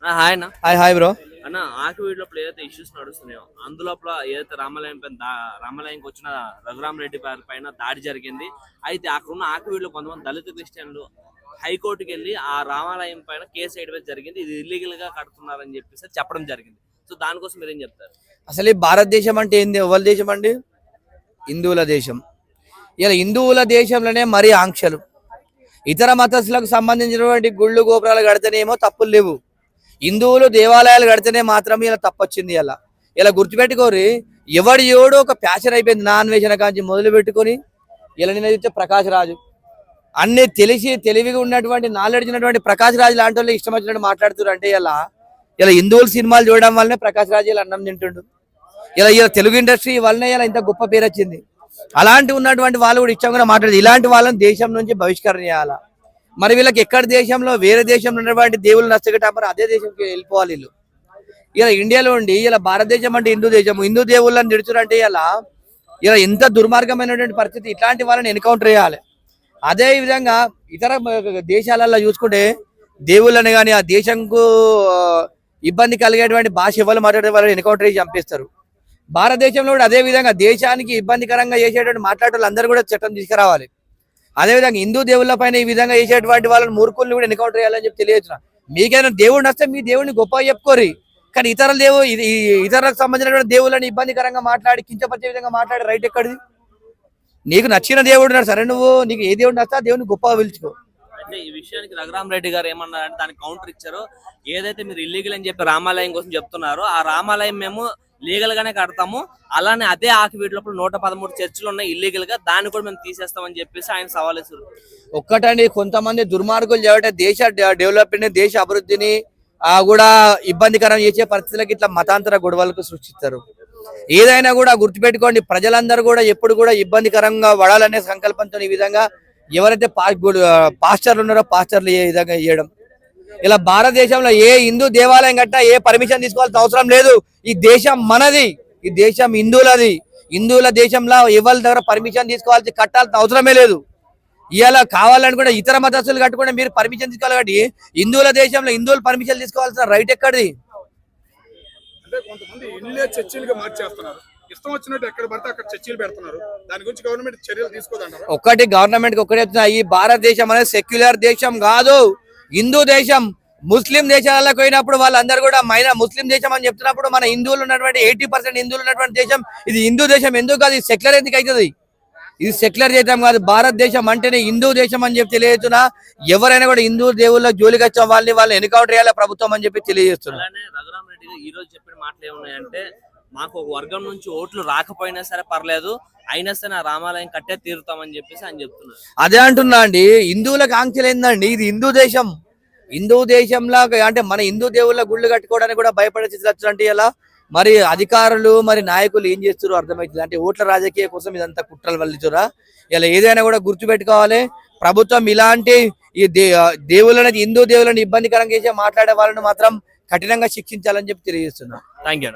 Hi అన్న. Hi bro. అన్న ఆకివీడులో ఏదైతే ఇష్యూస్ నడుస్తున్నాయో అందులోపల ఏదైతే రామాలయం పైన రామాలయంకి వచ్చిన రఘురామ్ రెడ్డి పైన దాడి జరిగింది. అయితే అక్కడ ఉన్న ఆకివీడులో కొంతమంది దళిత క్రిస్టియన్లు హైకోర్టుకి వెళ్ళి ఆ రామాలయం పైన కేసు వేయడం జరిగింది. ఇది ఇల్లీగల్ గా కడుతున్నారని చెప్పేసి చెప్పడం జరిగింది. సో దానికోసం మీరు ఏం చెప్తారు? అసలు ఈ భారతదేశం అంటే ఏంది? ఎవరి దేశం అండి? హిందువుల దేశం. ఇలా హిందువుల దేశంలోనే మరీ ఆంక్షలు. ఇతర మతస్థులకు సంబంధించినటువంటి గుళ్ళు గోపురాలు కడితేనేమో తప్పులు లేవు. హిందువులు దేవాలయాలు కడితేనే మాత్రం ఇలా తప్పొచ్చింది. ఇలా గుర్తుపెట్టుకోరి, ఎవడు ఎవడో ఒక ప్యాషన్ అయిపోయింది. నాన్ వేసిన కాంచి మొదలు పెట్టుకొని ఇలా నిన్న ప్రకాష్ రాజు అన్ని తెలివిగా ఉన్నటువంటి నాలెడ్జ్ ఉన్నటువంటి ప్రకాష్ రాజు లాంటి వాళ్ళు ఇష్టం వచ్చినట్టు మాట్లాడుతున్నారు. అంటే ఇలా హిందువుల సినిమాలు చూడడం వల్లనే ప్రకాష్ రాజు ఇలా అన్నం తింటుండు. ఇలా తెలుగు ఇండస్ట్రీ వల్లనే ఇలా ఇంత గొప్ప పేరు వచ్చింది. అలాంటి ఉన్నటువంటి వాళ్ళు కూడా ఇష్టంగా మాట్లాడదు. ఇలాంటి వాళ్ళని దేశం నుంచి బహిష్కరణ చేయాలా. మరి వీళ్ళకి ఎక్కడ దేశంలో వేరే దేశంలో ఉన్నటువంటి దేవుళ్ళు నచ్చగట అదే దేశంకి వెళ్ళిపోవాలి వీళ్ళు. ఇలా ఇండియాలో ఉండి ఇలా భారతదేశం అంటే హిందూ దేశం, హిందూ దేవుళ్ళని నిడుచురంటే ఇలా ఎంత దుర్మార్గమైనటువంటి పరిస్థితి. ఇట్లాంటి వాళ్ళని ఎన్కౌంటర్ చేయాలి. అదే విధంగా ఇతర దేశాలలో చూసుకుంటే దేవుళ్ళని కానీ ఆ దేశంకు ఇబ్బంది కలిగేటువంటి భాష ఎవరు మాట్లాడే వాళ్ళని ఎన్కౌంటర్ చేసి చంపేస్తారు. భారతదేశంలో కూడా అదే విధంగా దేశానికి ఇబ్బందికరంగా చేసేటువంటి మాట్లాడే వాళ్ళందరూ కూడా చట్టం తీసుకురావాలి. అదేవిధంగా హిందూ దేవుళ్ళ పైన ఈ విధంగా చేసేటువంటి వాళ్ళని మూర్ఖుల్ని కూడా ఎన్కౌంటర్ చేయాలని చెప్పి తెలియజేస్తున్నా. మీకైనా దేవుడు వస్తే మీ దేవుడిని గొప్పగా చెప్పుకోరి, కానీ ఇతరులకు సంబంధించినటువంటి దేవుళ్ళని ఇబ్బందికరంగా మాట్లాడి కించపరిచే విధంగా మాట్లాడి రైట్ ఎక్కడిది? నీకు నచ్చిన దేవుడు ఉన్నాడు సరే, నీకు ఏ దేవుడు నచ్చా దేవుడిని గొప్పగా పిలుచుకో. అంటే ఈ విషయానికి రఘురామ్ రెడ్డి గారు ఏమన్నారంటే దానికి కౌంటర్ ఇచ్చారు. ఏదైతే మీరు ఇల్లీగల్ అని చెప్పి రామాలయం కోసం చెప్తున్నారో ఆ రామాలయం మేము లీగల్ గానే కడతాము, అలానే అదే ఆకివీడు లోపల 113 చర్చిలు ఉన్నాయి ఇల్లీగల్ గా, దాన్ని కూడా మేము తీసేస్తామని చెప్పేసి ఆయన సవాల్ వేశారు. ఒక్కటండి, కొంతమంది దుర్మార్గులు చేయబట్టే దేశ డెవలప్మెంట్ దేశ అభివృద్ధిని కూడా ఇబ్బందికరం చేసే పరిస్థితులకు ఇట్లా మతాంతర గొడవలకు సృష్టిస్తారు. ఏదైనా కూడా గుర్తుపెట్టుకోండి, ప్రజలందరూ కూడా ఎప్పుడు కూడా ఇబ్బందికరంగా పడాలనే సంకల్పంతో ఈ విధంగా ఎవరైతే పాస్టర్లు ఉన్నారో పాస్టర్లు ఏ విధంగా చేయడం. ఇలా భారతదేశంలో ఏ హిందూ దేవాలయం కట్టా ఏ పర్మిషన్ తీసుకోవాల్సిన అవసరం లేదు. ఈ దేశం మనది, ఈ దేశం హిందువులది. హిందువుల దేశంలో ఎవరి దగ్గర పర్మిషన్ తీసుకోవాల్సి కట్టాల్సిన అవసరమే లేదు. ఇలా కావాలనుకుంటే ఇతర మతస్థులు కట్టుకుంటే మీరు పర్మిషన్ తీసుకోవాలి. కాబట్టి హిందువుల దేశంలో హిందువులు పర్మిషన్ తీసుకోవాల్సిన రైట్ ఎక్కడిది? అంటే కొంతమంది ఇల్లే చర్చిలుగా మార్చేస్తున్నారు, ఇష్టం వచ్చినట్టు ఎక్కడ పడితే అక్కడ చర్చిలు పెడుతున్నారు. దాని గురించి గవర్నమెంట్ చర్యలు తీసుకోదంటారు. ఒకటి గవర్నమెంట్ ఒకటి చెప్తున్నా, ఈ భారతదేశం అనేది సెక్యులర్ దేశం కాదు, హిందూ దేశం. ముస్లిం దేశాలకు పోయినప్పుడు వాళ్ళందరూ కూడా ముస్లిం దేశం అని చెప్తున్నప్పుడు మన హిందువులు ఉన్నటువంటి 80% హిందువులు ఉన్నటువంటి దేశం ఇది హిందూ దేశం ఎందుకు కాదు? ఇది సెక్యులర్ ఎందుకు అవుతుంది? ఇది సెక్యులర్ దేశం కాదు. భారతదేశం అంటేనే హిందూ దేశం అని చెప్పి తెలియజేస్తున్నా. ఎవరైనా కూడా హిందూ దేవుళ్ళ జోలికి వచ్చే వాళ్ళని ఎన్కౌంటర్ చేయాలి ప్రభుత్వం అని చెప్పి తెలియజేస్తున్నా. రఘురామ్ రెడ్డి ఈ రోజు చెప్పిన మాటలు ఏమున్నాయంటే, మాకు ఒక వర్గం నుంచి ఓట్లు రాకపోయినా సరే పర్లేదు, అయినా సరే ఆ రామాలయం కట్టే తీరుతామని చెప్పేసి ఆయన చెప్తున్నారు. అదే అంటున్నా అండి, హిందువులకు ఆంక్షలు ఏందండి? ఇది హిందూ దేశం. హిందూ దేశంలో అంటే మన హిందూ దేవుళ్ళ గుళ్ళు కట్టుకోవడానికి కూడా భయపడే స్థితి అంటే ఇలా మరి అధికారులు మరి నాయకులు ఏం చేస్తారో అర్థమవుతుంది. అంటే ఓట్ల రాజకీయ కోసం ఇదంతా కుట్రలు వల్లిచురా. ఇలా ఏదైనా కూడా గుర్తుపెట్టుకోవాలి, ప్రభుత్వం ఇలాంటి ఈ దేవుళ్ళని హిందూ దేవుళ్ళని ఇబ్బందికరంగా చేసే మాట్లాడే వాళ్ళని మాత్రం కఠినంగా శిక్షించాలని చెప్పి తెలియజేస్తున్నా. Thank you.